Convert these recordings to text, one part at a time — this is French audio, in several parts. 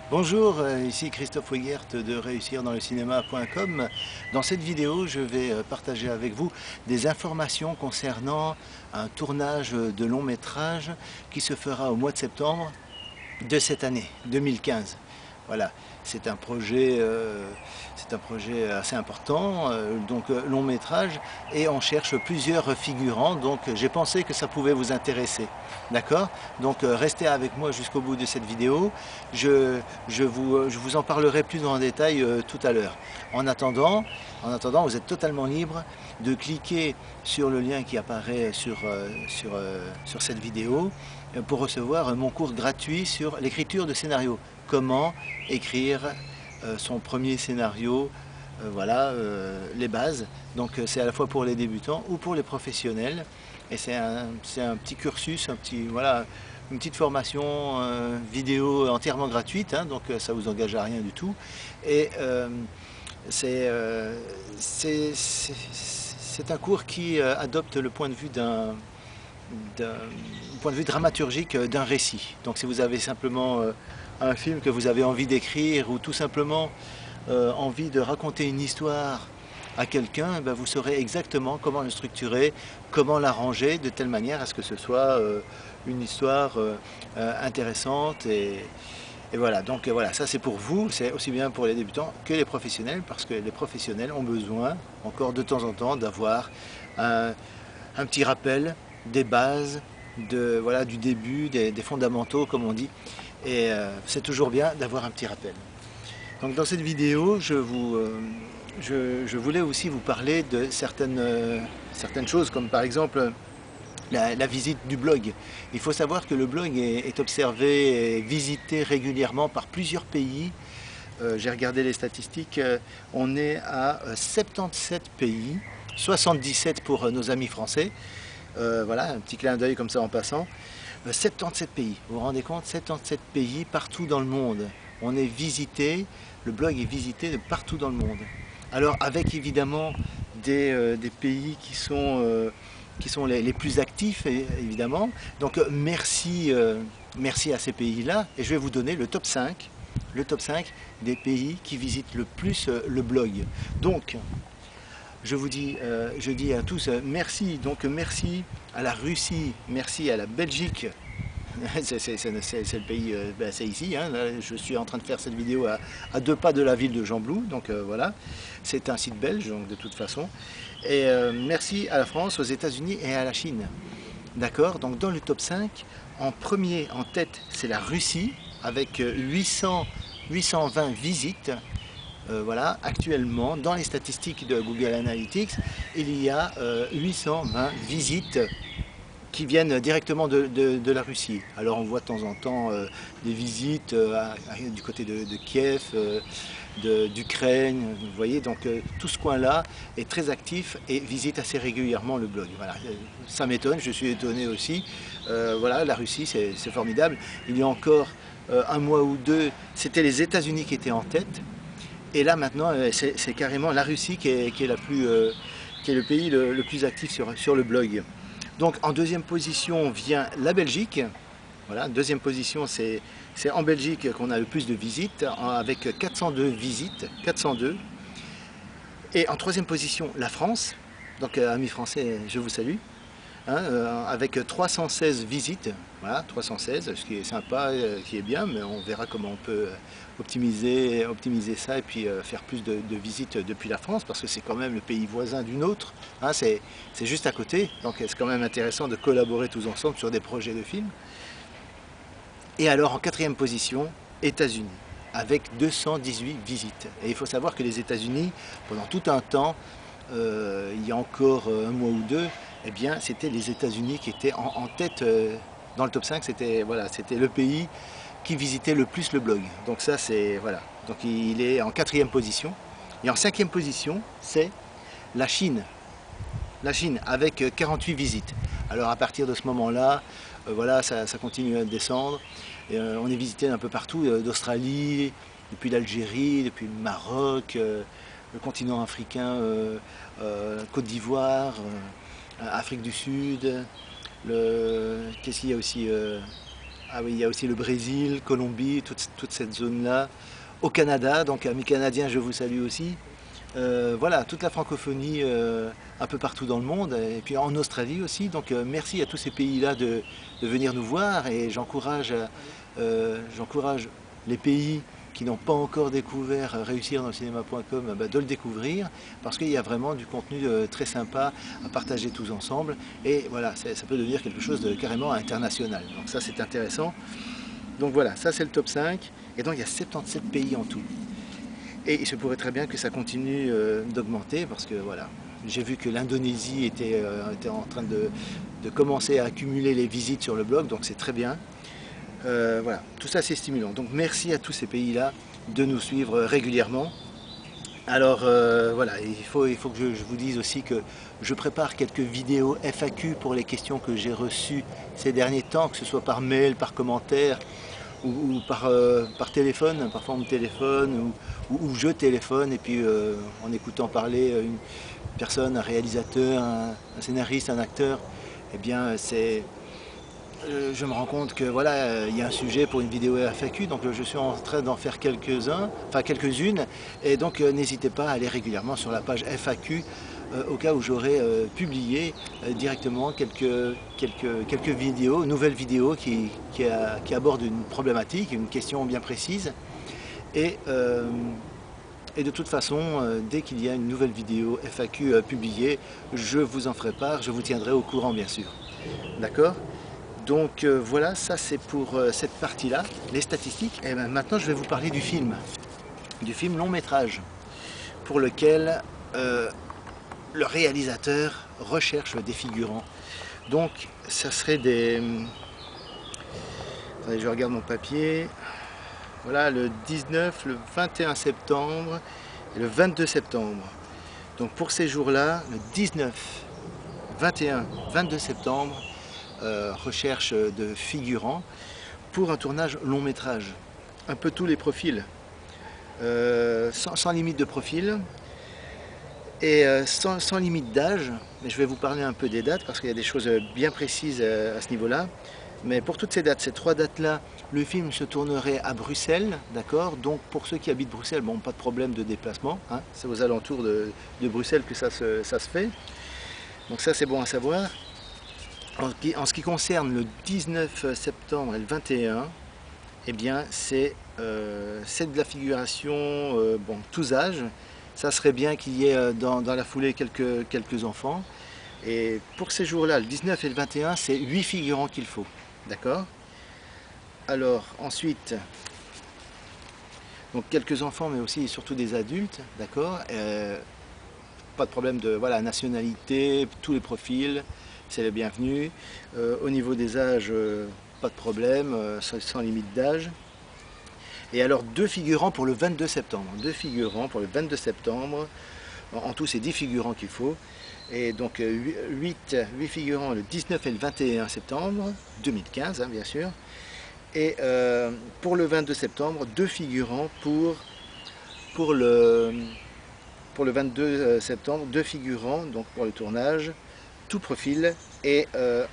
Bonjour, ici Christophe Weigert de réussirdanslecinema.com. Dans cette vidéo, je vais partager avec vous des informations concernant un tournage de long métrage qui se fera au mois de septembre de cette année, 2015. Voilà, c'est un projet assez important, long métrage, et on cherche plusieurs figurants, donc j'ai pensé que ça pouvait vous intéresser. D'accord? Donc restez avec moi jusqu'au bout de cette vidéo, je vous en parlerai plus en détail tout à l'heure. En attendant, vous êtes totalement libre de cliquer sur le lien qui apparaît sur cette vidéo pour recevoir mon cours gratuit sur l'écriture de scénario. Comment écrire son premier scénario, les bases. Donc c'est à la fois pour les débutants ou pour les professionnels. Et c'est un petit cursus, une petite formation vidéo entièrement gratuite, hein, donc ça vous engage à rien du tout. Et c'est un cours qui adopte le point de vue dramaturgique d'un récit. Donc si vous avez simplement un film que vous avez envie d'écrire ou tout simplement envie de raconter une histoire à quelqu'un, vous saurez exactement comment le structurer, comment l'arranger de telle manière à ce que ce soit une histoire intéressante et voilà. Donc voilà, ça c'est pour vous, c'est aussi bien pour les débutants que les professionnels, parce que les professionnels ont besoin encore de temps en temps d'avoir un petit rappel des bases, du début, des fondamentaux comme on dit, et c'est toujours bien d'avoir un petit rappel. Donc dans cette vidéo, je voulais aussi vous parler de certaines choses, comme par exemple la visite du blog. Il faut savoir que le blog est observé et visité régulièrement par plusieurs pays. J'ai regardé les statistiques, on est à 77 pays, 77 pour nos amis français. Voilà, un petit clin d'œil comme ça en passant. 77 pays, vous vous rendez compte? 77 pays partout dans le monde. On est visité, le blog est visité de partout dans le monde. Alors avec évidemment des pays qui sont les plus actifs, évidemment. Donc merci à ces pays-là. Et je vais vous donner le top 5 des pays qui visitent le plus le blog. Donc, je dis à tous merci. Donc merci à la Russie, merci à la Belgique. C'est le pays, c'est ici, hein, là, je suis en train de faire cette vidéo à 2 pas de la ville de Gembloux, donc voilà, c'est un site belge, donc de toute façon. Et merci à la France, aux États-Unis et à la Chine. D'accord? Donc dans le top 5, en premier, en tête, c'est la Russie, avec 820 visites. Voilà, actuellement, dans les statistiques de Google Analytics, il y a 820 visites qui viennent directement de la Russie. Alors on voit de temps en temps des visites du côté de Kiev, d'Ukraine, vous voyez, donc tout ce coin-là est très actif et visite assez régulièrement le blog. Voilà, ça m'étonne, je suis étonné aussi. Voilà, la Russie, c'est formidable. Il y a encore un mois ou deux, c'était les États-Unis qui étaient en tête. Et là maintenant, c'est carrément la Russie qui est le pays le plus actif sur le blog. Donc en deuxième position vient la Belgique. Voilà, deuxième position, c'est en Belgique qu'on a le plus de visites, avec 402 visites, 402. Et en troisième position, la France. Donc amis français, je vous salue. Hein, avec 316 visites, voilà, 316, ce qui est sympa, qui est bien, mais on verra comment on peut optimiser ça et puis faire plus de visites depuis la France, parce que c'est quand même le pays voisin du nôtre, hein, c'est juste à côté, donc c'est quand même intéressant de collaborer tous ensemble sur des projets de films. Et alors en quatrième position, États-Unis, avec 218 visites. Et il faut savoir que les États-Unis, pendant tout un temps, il y a encore un mois ou deux, eh bien, c'était les États-Unis qui étaient en tête dans le top 5, c'était le pays qui visitait le plus le blog. Donc ça, c'est voilà. Donc il est en quatrième position. Et en cinquième position, c'est la Chine. La Chine, avec 48 visites. Alors à partir de ce moment-là, voilà, ça continue à descendre. Et, on est visité un peu partout, d'Australie, depuis l'Algérie, depuis le Maroc, le continent africain, Côte d'Ivoire, Afrique du Sud, qu'est-ce qu'il y a aussi Ah oui, il y a aussi le Brésil, Colombie, toute cette zone-là. Au Canada, donc amis canadiens, je vous salue aussi. Voilà, toute la francophonie un peu partout dans le monde, et puis en Australie aussi. Donc merci à tous ces pays-là de venir nous voir, et j'encourage les pays qui n'ont pas encore découvert réussir dans le cinéma.com de le découvrir, parce qu'il y a vraiment du contenu très sympa à partager tous ensemble, et voilà, ça peut devenir quelque chose de carrément international. Donc ça c'est intéressant. Donc voilà, ça c'est le top 5, et donc il y a 77 pays en tout. Et il se pourrait très bien que ça continue d'augmenter, parce que voilà, j'ai vu que l'Indonésie était en train de commencer à accumuler les visites sur le blog, donc c'est très bien. Voilà, tout ça c'est stimulant. Donc merci à tous ces pays-là de nous suivre régulièrement. Alors voilà, il faut que je vous dise aussi que je prépare quelques vidéos FAQ pour les questions que j'ai reçues ces derniers temps, que ce soit par mail, par commentaire, ou par téléphone. Parfois on me téléphone ou je téléphone, et puis en écoutant parler une personne, un réalisateur, un scénariste, un acteur, eh bien je me rends compte que voilà, il y a un sujet pour une vidéo FAQ, donc je suis en train d'en faire quelques-unes, et donc n'hésitez pas à aller régulièrement sur la page FAQ au cas où j'aurai publié directement quelques vidéos, nouvelles vidéos qui abordent une problématique, une question bien précise. Et de toute façon, dès qu'il y a une nouvelle vidéo FAQ publiée, je vous en ferai part, je vous tiendrai au courant bien sûr. D'accord ? Donc voilà, ça c'est pour cette partie-là, les statistiques. Et bien, maintenant je vais vous parler du film long métrage, pour lequel le réalisateur recherche des figurants. Donc ça serait des... Attendez, je regarde mon papier. Voilà, le 19, le 21 septembre et le 22 septembre. Donc pour ces jours-là, le 19, 21, 22 septembre, recherche de figurants pour un tournage long métrage. Un peu tous les profils, sans limite de profil et sans limite d'âge. Mais je vais vous parler un peu des dates parce qu'il y a des choses bien précises à ce niveau-là. Mais pour toutes ces dates, ces 3 dates-là, le film se tournerait à Bruxelles, d'accord? Donc pour ceux qui habitent Bruxelles, bon, pas de problème de déplacement, hein, c'est aux alentours de Bruxelles que ça se fait. Donc ça c'est bon à savoir. En ce qui concerne le 19 septembre et le 21, eh bien c'est de la figuration, bon, tous âges. Ça serait bien qu'il y ait dans la foulée quelques enfants. Et pour ces jours-là, le 19 et le 21, c'est 8 figurants qu'il faut. D'accord? Alors ensuite, donc quelques enfants, mais aussi et surtout des adultes, d'accord? Pas de problème de voilà, nationalité, tous les profils, c'est le bienvenu. Au niveau des âges, pas de problème, sans limite d'âge. Et alors 2 figurants pour le 22 septembre. 2 figurants pour le 22 septembre. En tout, c'est 10 figurants qu'il faut. Et donc 8 figurants le 19 et le 21 septembre 2015, hein, bien sûr. Et pour le 22 septembre, 2 figurants pour le 22 septembre, 2 figurants donc pour le tournage, tout profil, et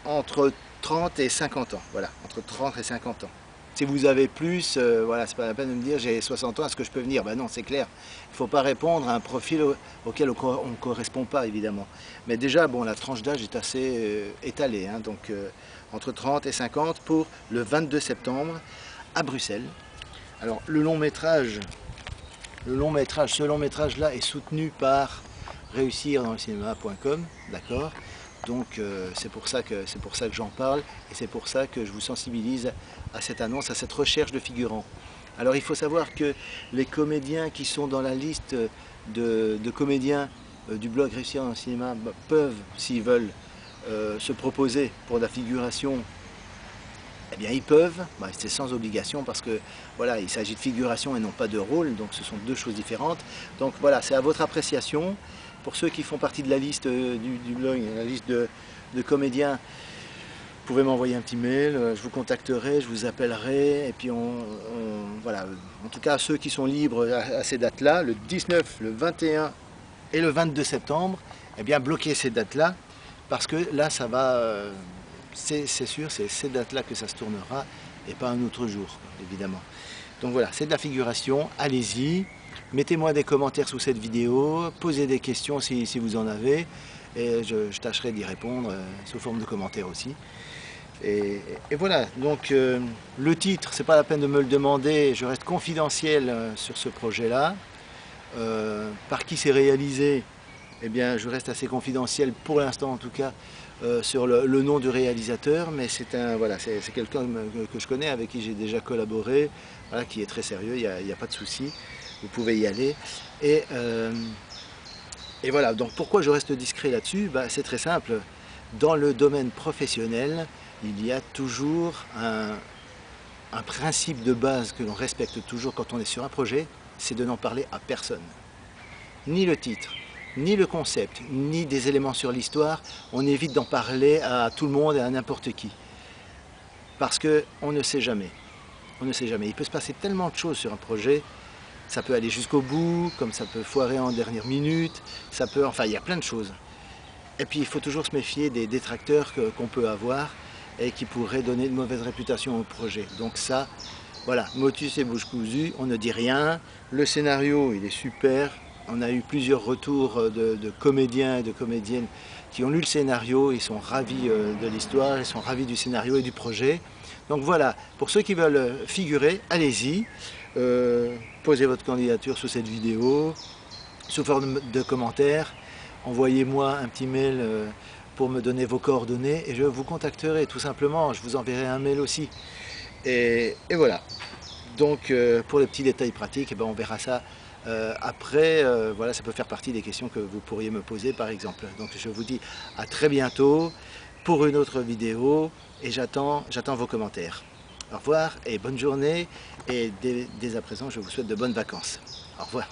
entre 30 et 50 ans. Voilà, entre 30 et 50 ans. Si vous avez plus, voilà, c'est pas la peine de me dire j'ai 60 ans, est-ce que je peux venir? Ben non, c'est clair. Il ne faut pas répondre à un profil auquel on ne correspond pas, évidemment. Mais déjà, bon, la tranche d'âge est assez étalée, hein, donc entre 30 et 50 pour le 22 septembre à Bruxelles. Alors, ce long métrage-là est soutenu par réussir dans le cinéma.com, d'accord? Donc c'est pour ça que j'en parle, et c'est pour ça que je vous sensibilise à cette annonce, à cette recherche de figurants. Alors il faut savoir que les comédiens qui sont dans la liste de comédiens du blog Réussir dans le cinéma peuvent, s'ils veulent, se proposer pour la figuration. Eh bien ils peuvent, c'est sans obligation parce que voilà, il s'agit de figuration et non pas de rôle, donc ce sont 2 choses différentes. Donc voilà, c'est à votre appréciation. Pour ceux qui font partie de la liste du blog, la liste de comédiens, vous pouvez m'envoyer un petit mail, je vous contacterai, je vous appellerai, et puis voilà. En tout cas, ceux qui sont libres à ces dates-là, le 19, le 21 et le 22 septembre, eh bien bloquez ces dates-là, parce que là, ça va, c'est sûr, c'est ces dates-là que ça se tournera, et pas un autre jour, évidemment. Donc voilà, c'est de la figuration, allez-y, mettez-moi des commentaires sous cette vidéo, posez des questions si vous en avez, et je tâcherai d'y répondre sous forme de commentaires aussi. Et voilà, donc le titre, c'est pas la peine de me le demander, je reste confidentiel sur ce projet-là. Par qui c'est réalisé, eh bien je reste assez confidentiel pour l'instant en tout cas sur le nom du réalisateur, mais c'est quelqu'un que je connais, avec qui j'ai déjà collaboré, voilà, qui est très sérieux, il n'y a pas de souci, vous pouvez y aller. Et voilà, donc pourquoi je reste discret là-dessus? C'est très simple, dans le domaine professionnel, il y a toujours un principe de base que l'on respecte toujours quand on est sur un projet, c'est de n'en parler à personne. Ni le titre, ni le concept, ni des éléments sur l'histoire, on évite d'en parler à tout le monde et à n'importe qui. Parce qu'on ne sait jamais. On ne sait jamais. Il peut se passer tellement de choses sur un projet, ça peut aller jusqu'au bout, comme ça peut foirer en dernière minute, enfin il y a plein de choses. Et puis il faut toujours se méfier des détracteurs qu'on peut avoir et qui pourraient donner de mauvaise réputation au projet. Donc ça, voilà, motus et bouche cousue, on ne dit rien. Le scénario, il est super. On a eu plusieurs retours de comédiens et de comédiennes qui ont lu le scénario, ils sont ravis de l'histoire, ils sont ravis du scénario et du projet. Donc voilà, pour ceux qui veulent figurer, allez-y, posez votre candidature sous cette vidéo, sous forme de commentaires, envoyez-moi un petit mail pour me donner vos coordonnées et je vous contacterai tout simplement, je vous enverrai un mail aussi. Et voilà, donc pour les petits détails pratiques, on verra ça après, voilà, ça peut faire partie des questions que vous pourriez me poser par exemple. Donc je vous dis à très bientôt pour une autre vidéo et j'attends vos commentaires. Au revoir et bonne journée, et dès à présent je vous souhaite de bonnes vacances. Au revoir.